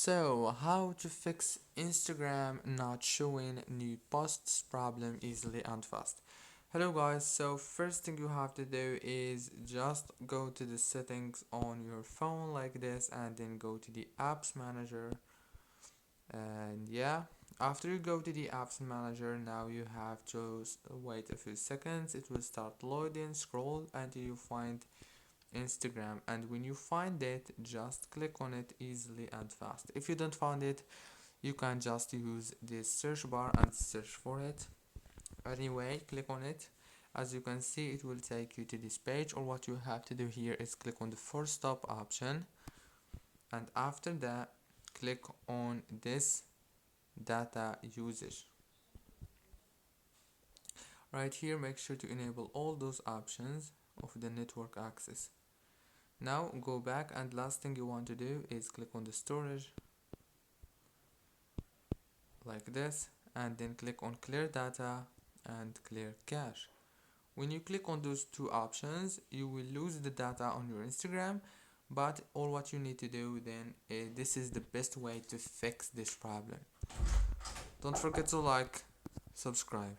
So, how to fix Instagram not showing new posts problem easily and fast? Hello guys, so first thing you have to do is just go to the settings on your phone like this and then go to the apps manager. And yeah, after you go to the apps manager, now you have to wait a few seconds. It will start loading, scroll until you find Instagram, and when you find it, just click on it easily and fast. If you don't find it, you can just use this search bar and search for it. Anyway, click on it. As you can see, it will take you to this page, or what you have to do here is click on the force stop option, and after that click on this data usage. Right here, make sure to enable all those options of the network access. Now go back, and last thing you want to do is click on the storage like this, and then click on clear data and clear cache. When you click on those two options, you will lose the data on your Instagram, but all what you need to do then is, this is the best way to fix this problem. Don't forget to like, subscribe.